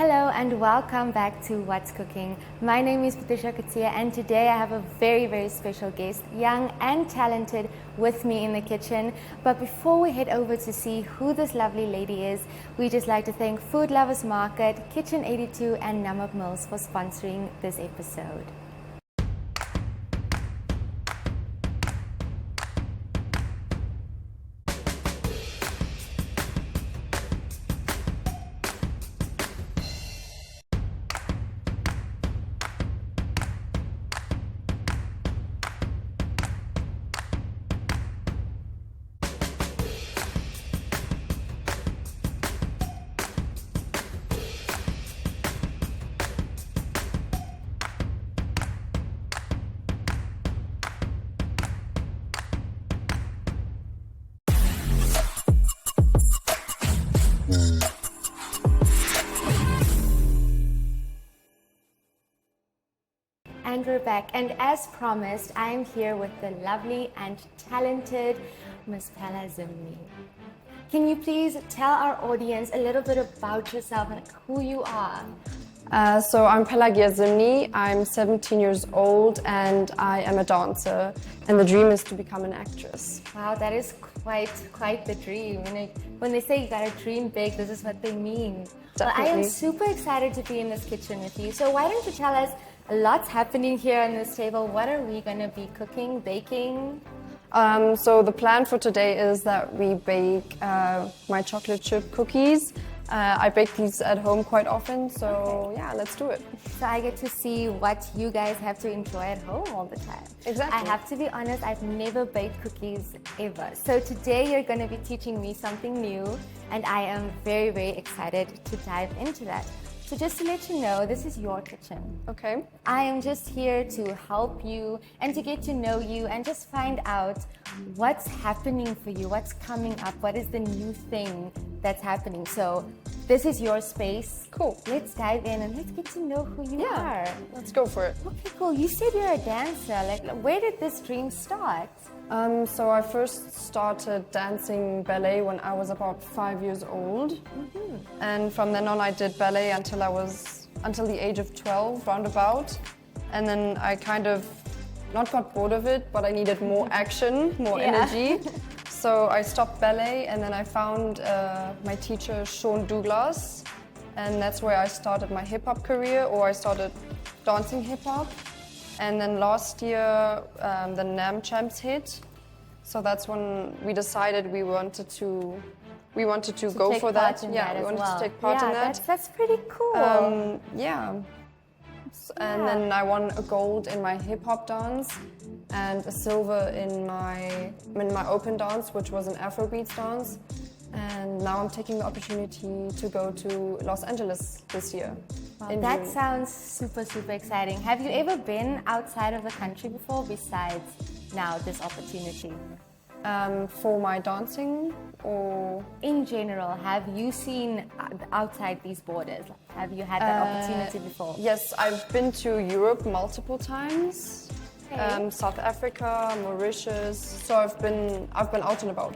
Hello and welcome back to What's Cooking. My name is Patricia Katia and today I have a very special guest, young and talented, with me in the kitchen. But before we head over to see who this lovely lady is, we just like to thank Food Lovers Market, Kitchen 82 and Namib Mills for sponsoring this episode. And we're back, and as promised, I am here with the lovely and talented Miss Pella Zimni. Can you please tell our audience a little bit about yourself and who you are? So I'm Pelagia Zimni, I'm 17 years old and I am a dancer, and the dream is to become an actress. Wow, that is quite the dream. When they say you gotta dream big, this is what they mean. Well, I am super excited to be in this kitchen with you. So why don't you tell us, a lot's happening here on this table. What are we gonna be cooking, baking? So the plan for today is that we bake my chocolate chip cookies. I bake these at home quite often, so yeah, let's do it. So I get to see what you guys have to enjoy at home all the time. Exactly. I have to be honest, I've never baked cookies ever. So today you're going to be teaching me something new, and I am very excited to dive into that. So just to let you know, this is your kitchen. Okay. I am just here to help you and to get to know you and just find out what's happening for you, what's coming up, what is the new thing that's happening. So this is your space. Cool. Let's dive in and let's get to know who you are. Let's go for it. Okay, cool. You said you're a dancer. Like, where did this dream start? So I first started dancing ballet when I was about 5 years old. Mm-hmm. And from then on I did ballet until the age of 12, roundabout. And then I kind of not got bored of it, but I needed more action, more energy. So I stopped ballet, and then I found my teacher, Sean Douglas. And that's where I started my hip-hop career, or I started dancing hip-hop. And then last year, the NAM Champs hit. So that's when we decided we wanted to go for that. Yeah, we wanted to take part in that. That's pretty cool. And then I won a gold in my hip hop dance and a silver in my open dance, which was an Afrobeats dance. And now I'm taking the opportunity to go to Los Angeles this year. Wow, that sounds super exciting. Have you ever been outside of the country before, besides now this opportunity? For my dancing, or in general, have you seen outside these borders? Have you had that opportunity before? Yes, I've been to Europe multiple times. Okay. South Africa, Mauritius. So I've been out and about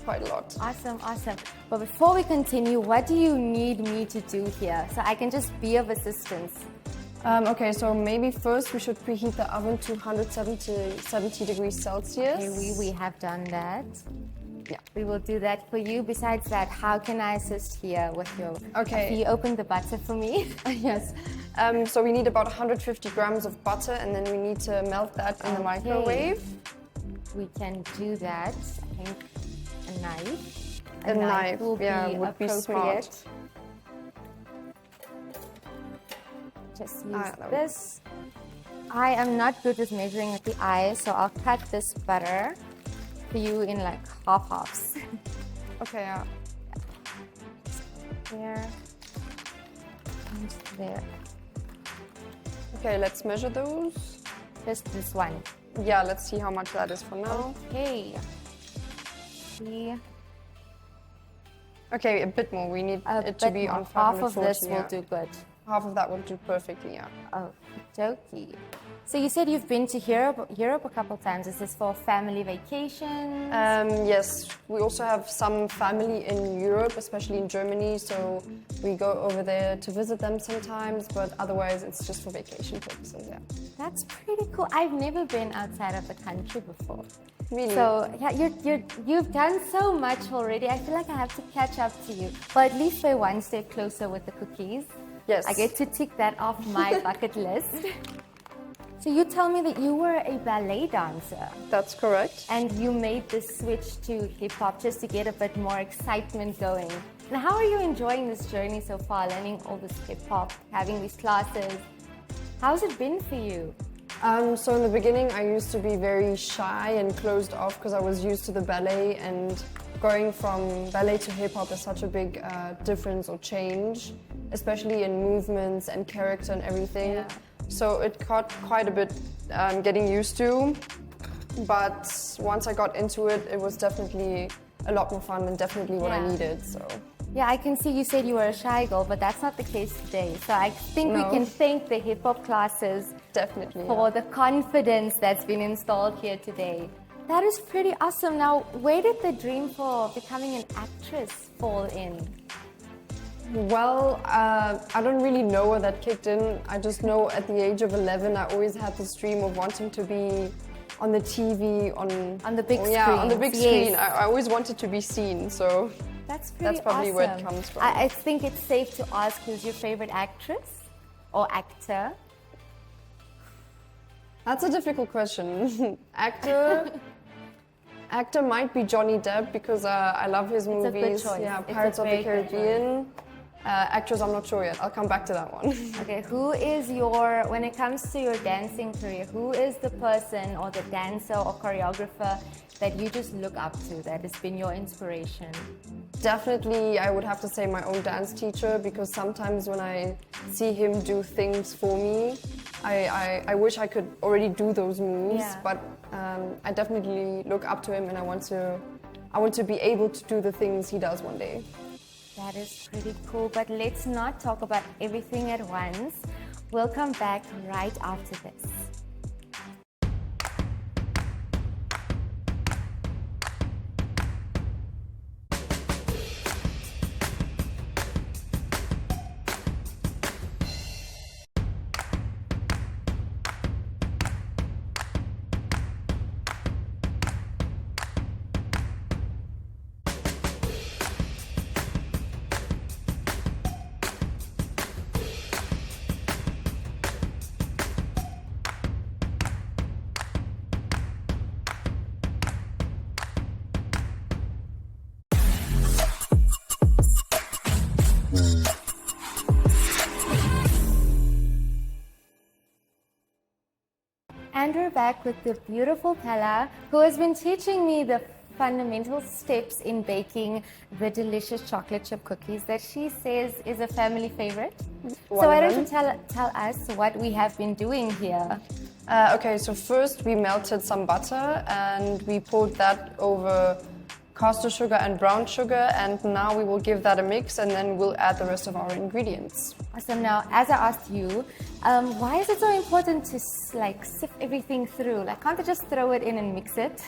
quite a lot. Awesome. But before we continue, what do you need me to do here so I can just be of assistance? Okay, so maybe first we should preheat the oven to 170 degrees Celsius. Okay, we have done that. Yeah. We will do that for you. Besides that, how can I assist here with your... Okay. Can you open the butter for me? Yes. So we need about 150 grams of butter, and then we need to melt that in the microwave. We can do that. I think a knife. A knife would be smart. Just use this. I am not good with measuring with the eye, so I'll cut this butter for you in like halves. Okay, yeah. There and there. Okay, let's measure those. Just this one. Yeah, let's see how much that is for now. Okay. See. Okay, a bit more. We need it to be on 540. Half of this will do good. half of that would do perfectly, yeah. Oh, jokey. So you said you've been to Europe a couple times. Is this for family vacations? Yes, we also have some family in Europe, especially in Germany, so we go over there to visit them sometimes, but otherwise it's just for vacation purposes, yeah. That's pretty cool. I've never been outside of the country before. Really? So yeah, you've done so much already. I feel like I have to catch up to you. But at least we're one step closer with the cookies. Yes. I get to tick that off my bucket list. So you tell me that you were a ballet dancer. That's correct. And you made this switch to hip-hop just to get a bit more excitement going. And how are you enjoying this journey so far, learning all this hip-hop, having these classes? How's it been for you? So in the beginning, I used to be very shy and closed off because I was used to the ballet, and going from ballet to hip-hop is such a big difference or change, especially in movements and character and everything. Yeah. So it got quite a bit getting used to, but once I got into it, it was definitely a lot more fun and definitely what I needed. So. Yeah, I can see you said you were a shy girl, but that's not the case today. So I think we can thank the hip-hop classes for the confidence that's been installed here today. That is pretty awesome. Now, where did the dream for becoming an actress fall in? Well, I don't really know where that kicked in. I just know at the age of 11, I always had this dream of wanting to be on the TV, on the big screen. Yeah, on the big screen. I always wanted to be seen, so that's probably where it comes from. I think it's safe to ask, who's your favorite actress or actor? That's a difficult question. Actor might be Johnny Depp because I love his movies. It's a good choice. Yeah, Pirates of the Caribbean. Actors, I'm not sure yet. I'll come back to that one. Okay, when it comes to your dancing career, who is the person or the dancer or choreographer that you just look up to, that has been your inspiration? Definitely, I would have to say my own dance teacher, because sometimes when I see him do things for me, I wish I could already do those moves, but I definitely look up to him, and I want to be able to do the things he does one day. That is pretty cool, but let's not talk about everything at once. We'll come back right after this. And we're back with the beautiful Pella, who has been teaching me the fundamental steps in baking the delicious chocolate chip cookies that she says is a family favorite. So why don't you tell us what we have been doing here? Okay, so first we melted some butter and we poured that over caster sugar and brown sugar, and now we will give that a mix and then we'll add the rest of our ingredients. Awesome. Now, as I asked you, why is it so important to sift everything through? Can't they just throw it in and mix it?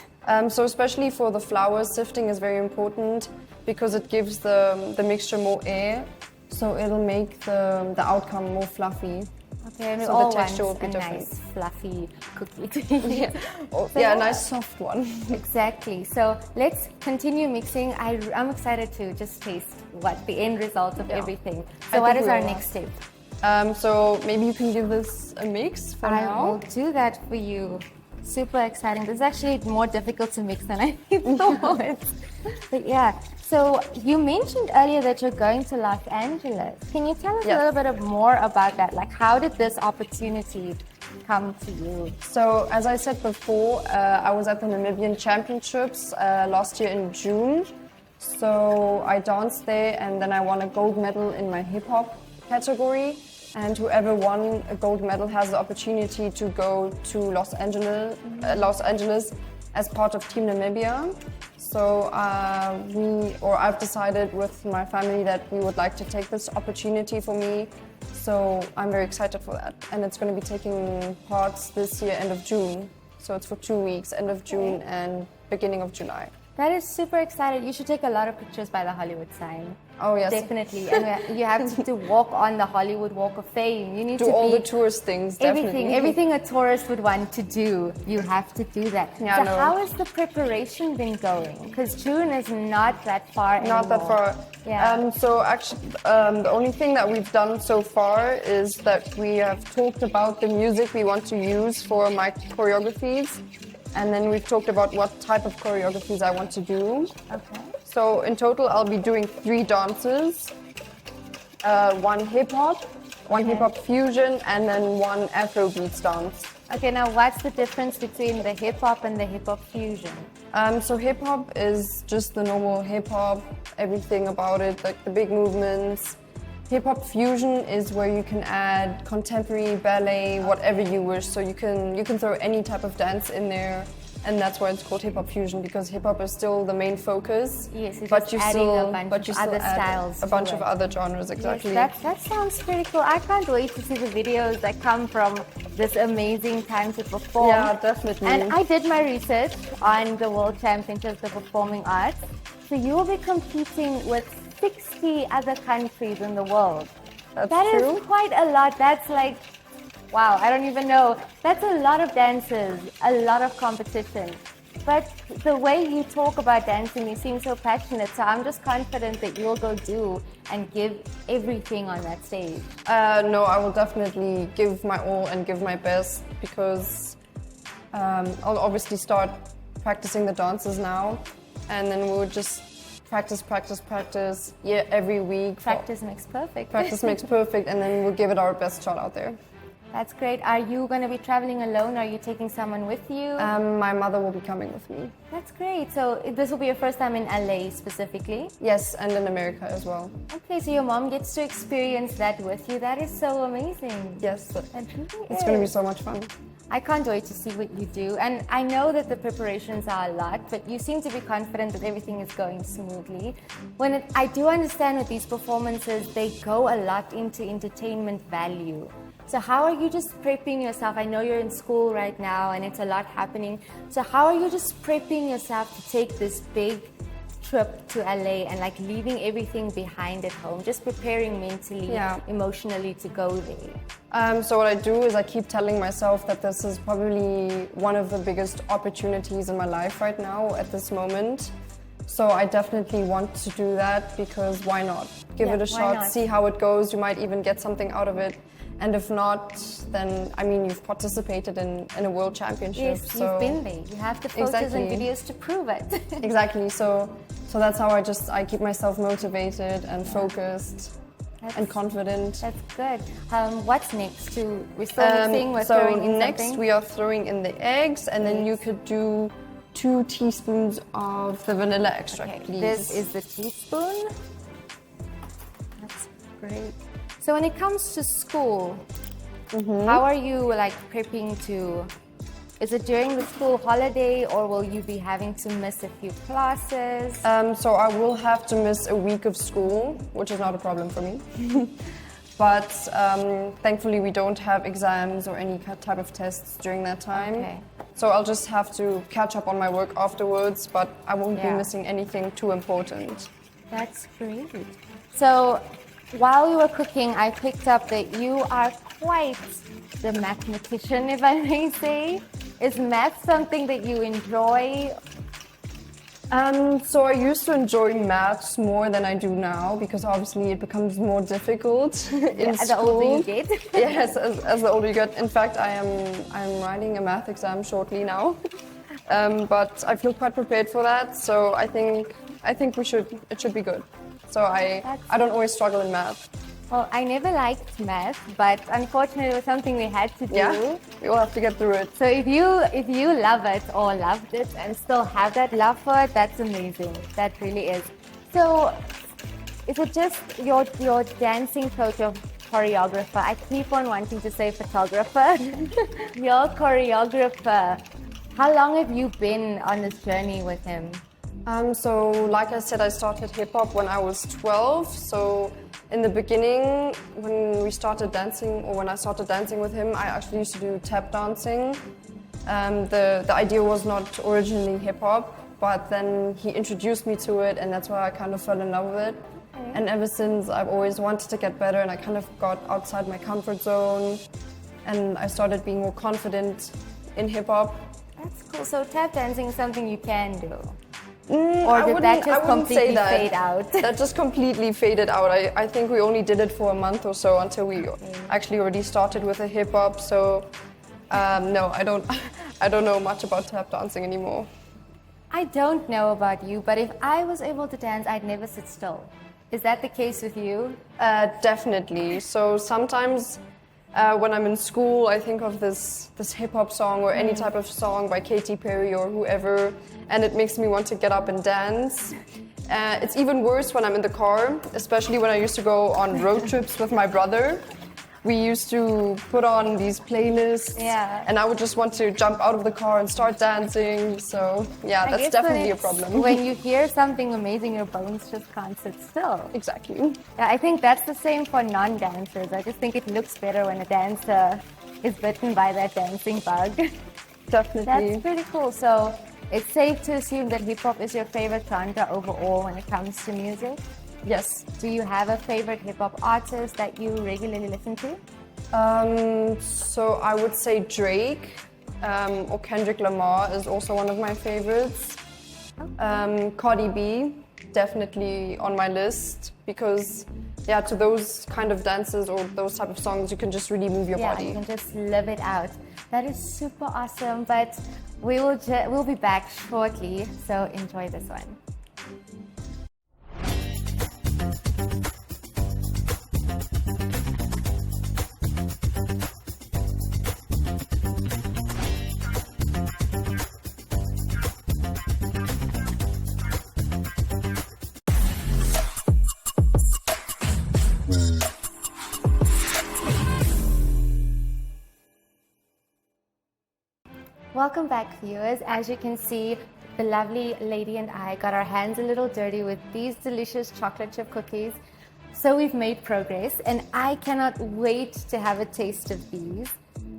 So especially for the flour, sifting is very important because it gives the mixture more air, so it'll make the outcome more fluffy. Okay, and so the texture will be a different. Nice fluffy cookie. A nice soft one. Exactly. So let's continue mixing. I'm excited to just taste what the end result of everything. So what is our next step? So maybe you can give this a mix for now. I will do that for you. Super exciting. This is actually more difficult to mix than I thought. But yeah. So you mentioned earlier that you're going to Los Angeles. Can you tell us a little bit more about that? How did this opportunity come to you? So as I said before, I was at the Namibian Championships last year in June. So I danced there and then I won a gold medal in my hip hop category. And whoever won a gold medal has the opportunity to go to Los Angeles as part of Team Namibia. So I've decided with my family that we would like to take this opportunity for me. So I'm very excited for that. And it's going to be taking parts this year, end of June. So it's for 2 weeks, end of June and beginning of July. That is super exciting. You should take a lot of pictures by the Hollywood sign. Oh, yes. Definitely. And you have to walk on the Hollywood Walk of Fame. You need do to all the tourist things, definitely. Everything a tourist would want to do, you have to do that. Yeah, so no. how has the preparation been going? Because June is not that far anymore. Not that far. Yeah. So actually, the only thing that we've done so far is that we have talked about the music we want to use for my choreographies. And then we've talked about what type of choreographies I want to do. Okay. So in total, I'll be doing 3 dances, 1 hip-hop, 1 hip-hop fusion, and then 1 Afrobeats dance. Okay, now what's the difference between the hip-hop and the hip-hop fusion? So hip-hop is just the normal hip-hop, everything about it, like the big movements. Hip-hop fusion is where you can add contemporary, ballet, whatever you wish. So you can throw any type of dance in there, and that's why it's called hip-hop fusion, because hip-hop is still the main focus. Yes, it's but just you adding still, a bunch but you of still other add styles a bunch to of it. other genres, exactly. Yes, that sounds pretty cool. I can't wait to see the videos that come from this amazing time to perform. Yeah, definitely. And I did my research on the World Championships of Performing Arts. So you will be competing with 60 other countries in the world. That's true. Is quite a lot. That's like, wow, I don't even know. That's a lot of dances, a lot of competition. But the way you talk about dancing, you seem so passionate. So I'm just confident that you'll go do and give everything on that stage. No, I will definitely give my all and give my best, because I'll obviously start practicing the dances now, and then we'll just practice, yeah, every week. Practice makes perfect. Practice makes perfect, and then we'll give it our best shot out there. That's great. Are you going to be traveling alone? Or are you taking someone with you? My mother will be coming with me. That's great. So this will be your first time in LA specifically? Yes, and in America as well. Okay, so your mom gets to experience that with you. That is so amazing. Yes, That really it's going to be so much fun. I can't wait to see what you do. And I know that the preparations are a lot, but you seem to be confident that everything is going smoothly. I do understand with these performances, they go a lot into entertainment value. So how are you just prepping yourself? I know you're in school right now and it's a lot happening. So how are you just prepping yourself to take this big trip to LA and like leaving everything behind at home, just preparing mentally, emotionally to go there? So what I do is I keep telling myself that this is probably one of the biggest opportunities in my life right now at this moment. So I definitely want to do that, because why not? Give it a shot, see how it goes. You might even get something out of it. And if not, then, I mean, you've participated in a world championship. Yes, so you've been there. You have the photos and videos to prove it. Exactly. So that's how I keep myself motivated and focused and confident. That's good. What's next? We're still mixing, we're throwing in next something? we are throwing in the eggs, and then you could do 2 teaspoons of the vanilla extract, please. This is the teaspoon. That's great. So when it comes to school, how are you like prepping to? Is it during the school holiday, or will you be having to miss a few classes? So I will have to miss a week of school, which is not a problem for me. But thankfully we don't have exams or any type of tests during that time. Okay. So I'll just have to catch up on my work afterwards, but I won't be missing anything too important. That's great. So while you were cooking, I picked up that you are quite the mathematician, if I may say. Is math something that you enjoy? So I used to enjoy maths more than I do now, because obviously it becomes more difficult in school. The older you get. Yes, as the older you get. In fact, I'm writing a math exam shortly now, but I feel quite prepared for that. So I think it should be good. So I don't always struggle in math. Well, I never liked math, but unfortunately it was something we had to do. Yeah, we all have to get through it. So if you love it or loved it and still have that love for it, that's amazing. That really is. So is it just your dancing coach or choreographer? I keep on wanting to say photographer. Your choreographer. How long have you been on this journey with him? So like I said, I started hip hop when I was 12. So In the beginning, when we started dancing, or when I started dancing with him, I actually used to do tap dancing. The idea was not originally hip hop, but then he introduced me to it, and that's why I kind of fell in love with it. Okay. And ever since, I've always wanted to get better, and I kind of got outside my comfort zone, and I started being more confident in hip hop. That's cool. So tap dancing is something you can do. Or did that just completely fade out? That just completely faded out. I think we only did it for a month or so until we actually already started with the hip hop. So no, I don't know much about tap dancing anymore. I don't know about you, but if I was able to dance, I'd never sit still. Is that the case with you? Definitely. So sometimes when I'm in school, I think of this hip hop song or any type of song by Katy Perry or whoever, and it makes me want to get up and dance. It's even worse when I'm in the car, especially when I used to go on road trips with my brother. We used to put on these playlists, and I would just want to jump out of the car and start dancing. So yeah, that's definitely a problem. When you hear something amazing, your bones just can't sit still. Exactly. Yeah, I think that's the same for non-dancers. I just think it looks better when a dancer is bitten by that dancing bug. Definitely. That's pretty cool. So it's safe to assume that hip-hop is your favorite genre overall when it comes to music? Yes. Do you have a favorite hip-hop artist that you regularly listen to? So I would say Drake or Kendrick Lamar is also one of my favorites. Cardi B, definitely on my list because to those kind of dances or those type of songs, you can just really move your body. You can just live it out. That is super awesome, but we'll be back shortly, so enjoy this one. Welcome back, viewers. As you can see, the lovely lady and I got our hands a little dirty with these delicious chocolate chip cookies. So we've made progress, and I cannot wait to have a taste of these.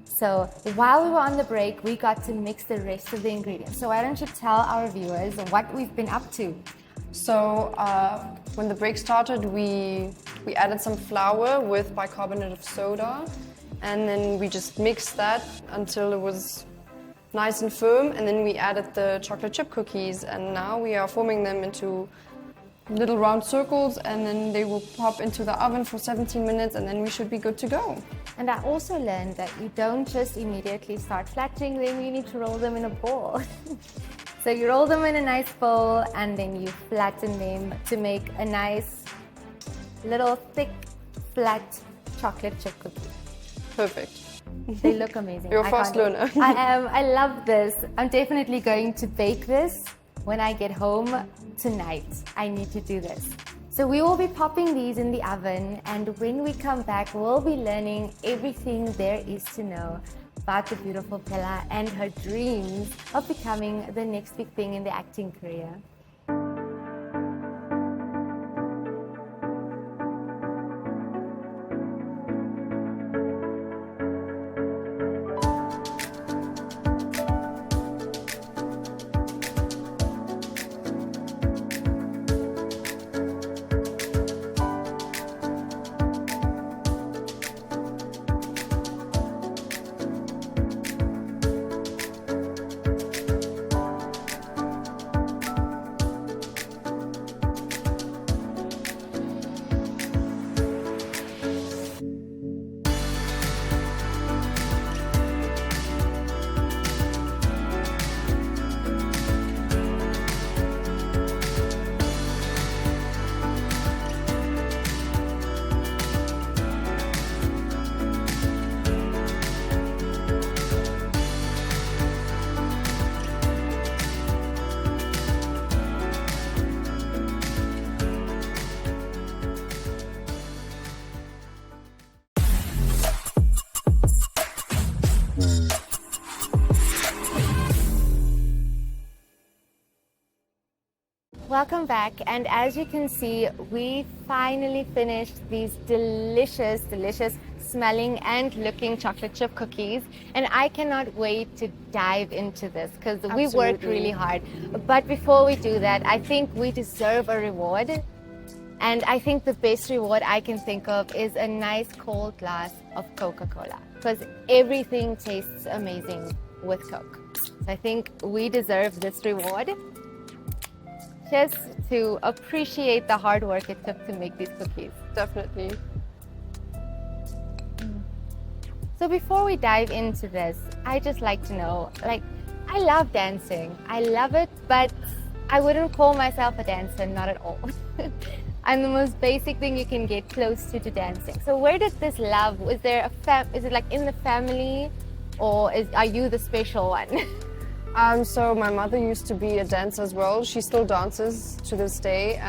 So while we were on the break, we got to mix the rest of the ingredients. So why don't you tell our viewers what we've been up to? So when the break started, we added some flour with bicarbonate of soda, and then we just mixed that until it was nice and firm, and then we added the chocolate chip cookies, and now we are forming them into little round circles, and then they will pop into the oven for 17 minutes, and then we should be good to go. And I also learned that you don't just immediately start flattening them, you need to roll them in a ball. So you roll them in a nice bowl, and then you flatten them to make a nice little thick, flat chocolate chip cookie. Perfect. They look amazing. You're a fast learner. I am. I love this. I'm definitely going to bake this when I get home tonight. I need to do this. So we will be popping these in the oven, and when we come back, we'll be learning everything there is to know about the beautiful Pella and her dreams of becoming the next big thing in the acting career. Welcome back, and as you can see, we finally finished these delicious smelling and looking chocolate chip cookies, and I cannot wait to dive into this because we worked really hard. But before we do that, I think we deserve a reward, and I think the best reward I can think of is a nice cold glass of Coca-Cola, because everything tastes amazing with Coke. So I think we deserve this reward, just to appreciate the hard work it took to make these cookies. Definitely. So before we dive into this, I just like to know, I love dancing. I love it, but I wouldn't call myself a dancer, not at all. I'm the most basic thing you can get close to dancing. So where did this love, is it like in the family, or are you the special one? So my mother used to be a dancer as well. She still dances to this day.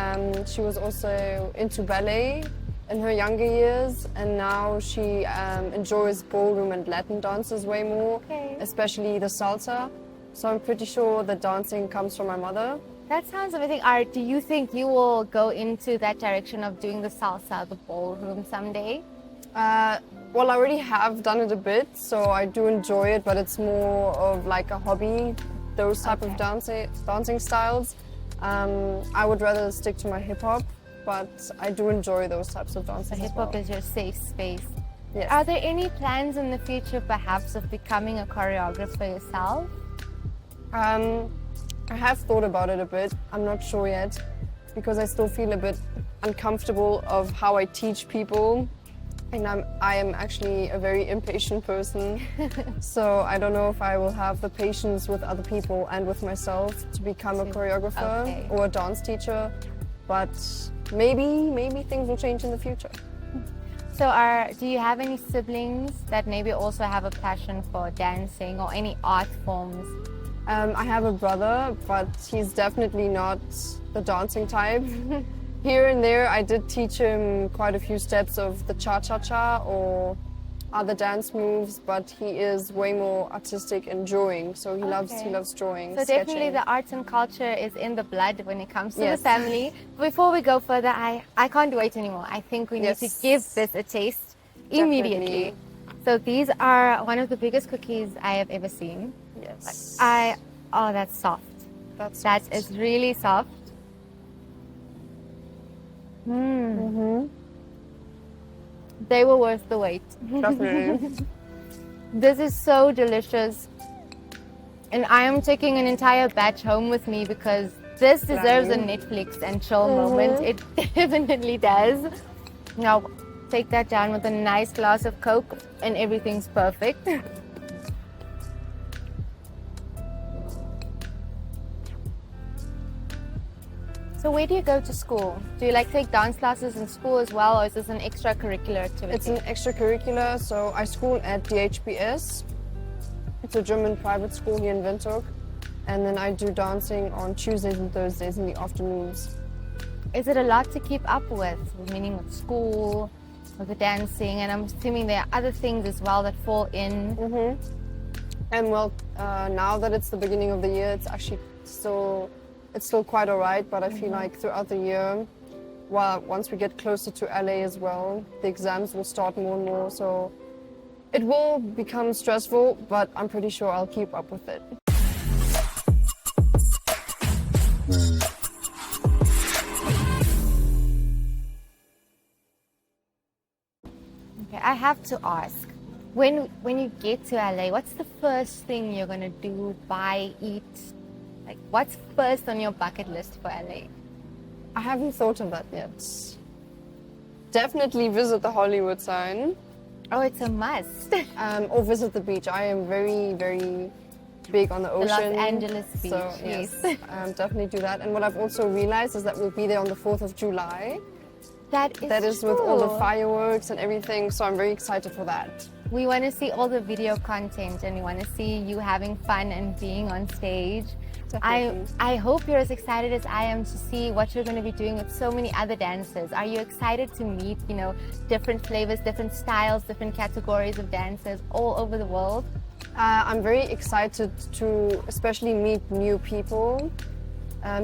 She was also into ballet in her younger years, and now she enjoys ballroom and Latin dances way more, especially the salsa. So I'm pretty sure the dancing comes from my mother. That sounds amazing. Art, do you think you will go into that direction of doing the salsa, the ballroom someday? Well, I already have done it a bit, so I do enjoy it, but it's more of like a hobby, those type of dancing styles. I would rather stick to my hip-hop, but I do enjoy those types of dances. So hip-hop is your safe space. Yes. Are there any plans in the future, perhaps, of becoming a choreographer yourself? I have thought about it a bit. I'm not sure yet, because I still feel a bit uncomfortable of how I teach people. And I am actually a very impatient person, so I don't know if I will have the patience with other people and with myself to become a choreographer or a dance teacher, but maybe things will change in the future. So do you have any siblings that maybe also have a passion for dancing or any art forms? I have a brother, but he's definitely not the dancing type. Here and there, I did teach him quite a few steps of the cha-cha-cha or other dance moves, but he is way more artistic in drawing, so he loves drawing, So sketching. definitely the arts and culture is in the blood when it comes to the family. Before we go further, I can't wait anymore. I think we need to give this a taste immediately. So these are one of the biggest cookies I have ever seen. Yes. Oh, that's soft. That is really soft. They were worth the wait. Definitely. This is so delicious, and I am taking an entire batch home with me because this deserves a Netflix and chill moment. It definitely does. Now take that down with a nice glass of Coke and everything's perfect. So where do you go to school? Do you take dance classes in school as well, or is this an extracurricular activity? It's an extracurricular, so I school at DHBS. It's a German private school here in Windhoek. And then I do dancing on Tuesdays and Thursdays in the afternoons. Is it a lot to keep up with, meaning with school, with the dancing, and I'm assuming there are other things as well that fall in? And well, now that it's the beginning of the year, it's actually still quite all right, but I feel like throughout the year, once we get closer to LA as well, the exams will start more and more, so it will become stressful, but I'm pretty sure I'll keep up with it. Okay, I have to ask, when you get to LA, what's the first thing you're gonna do, buy, eat? What's first on your bucket list for LA? I haven't thought of that yet. Definitely visit the Hollywood sign. Oh, it's a must. Or visit the beach. I am very, very big on the ocean. The Los Angeles beach, so, yes. Definitely do that. And what I've also realized is that we'll be there on the 4th of July. That is with all the fireworks and everything, so I'm very excited for that. We want to see all the video content, and we want to see you having fun and being on stage. I hope you're as excited as I am to see what you're going to be doing with so many other dancers. Are you excited to meet, different flavors, different styles, different categories of dancers all over the world? I'm very excited to especially meet new people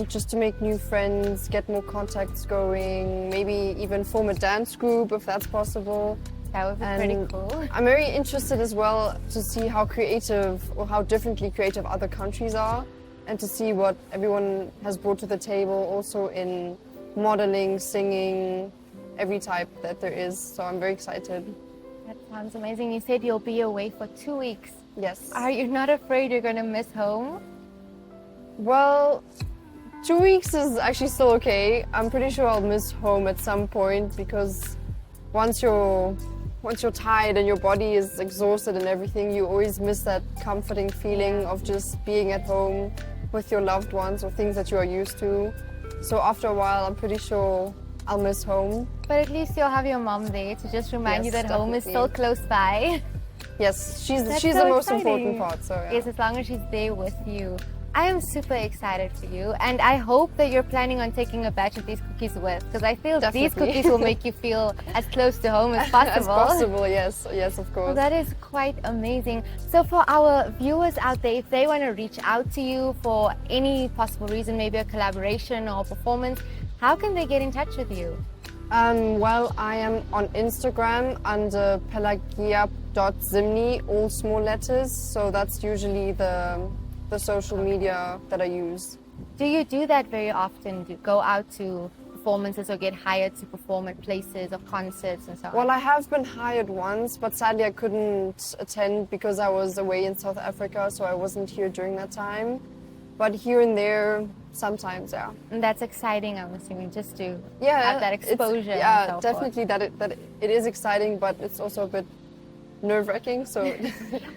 just to make new friends, get more contacts going, maybe even form a dance group if that's possible. That would be pretty cool. I'm very interested as well to see how creative or how differently creative other countries are, and to see what everyone has brought to the table also in modeling, singing, every type that there is. So I'm very excited. That sounds amazing. You said you'll be away for 2 weeks. Yes. Are you not afraid you're going to miss home? Well, 2 weeks is actually still okay. I'm pretty sure I'll miss home at some point, because once you're tired and your body is exhausted and everything, you always miss that comforting feeling of just being at home with your loved ones or things that you are used to. So after a while, I'm pretty sure I'll miss home. But at least you'll have your mom there to just remind you Yes, that home is definitely. still close by. Yes, she's That's the so most exciting. important part. So yeah. Yes, as long as she's there with you. I am super excited for you, and I hope that you're planning on taking a batch of these cookies with, because I feel these Definitely. cookies will make you feel as close to home as possible. As possible, yes, yes, of course. Well, that is quite amazing. So for our viewers out there, if they want to reach out to you for any possible reason, maybe a collaboration or performance, how can they get in touch with you? Well, I am on Instagram under pelagia.zimny, all small letters. So that's usually the social media that I use. Do you do that very often? Do you go out to performances or get hired to perform at places or concerts and so on? Well, I have been hired once, but sadly I couldn't attend because I was away in South Africa, so I wasn't here during that time. But here and there, sometimes, yeah. And that's exciting, I'm assuming, just to Yeah, have that exposure. yeah, and so definitely that it is exciting, but it's also a bit nerve-wracking. So,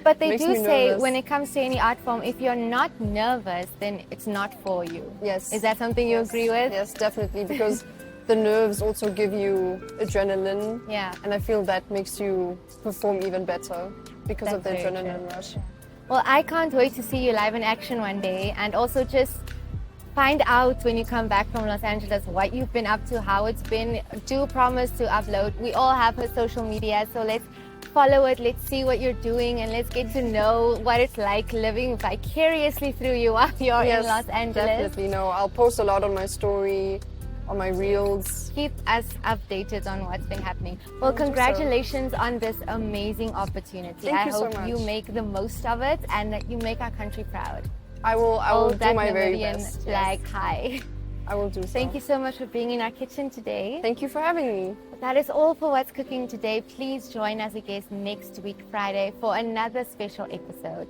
but they makes do me say nervous. when it comes to any art form, if you're not nervous, then it's not for you. Yes. Is that something you Yes. agree with? Yes, definitely, because the nerves also give you adrenaline. Yeah. And I feel that makes you perform even better because of the That's very adrenaline true. rush. Well, I can't wait to see you live in action one day, and also just find out when you come back from Los Angeles what you've been up to, how it's been. Do promise to upload. We all have her social media, so let's follow it, let's see what you're doing, and let's get to know what it's like living vicariously through you while you're in Los Angeles. Definitely. No, I'll post a lot on my story, on my reels. Keep us updated on what's been happening. Well, Thank you so- congratulations on this amazing opportunity. Thank I you so hope you much. make the most of it and that you make our country proud. I will Hold do that my very Namibian best. flag Yes, high. I will do so. Thank you so much for being in our kitchen today. Thank you for having me. That is all for What's Cooking today. Please join us again next week, Friday, for another special episode.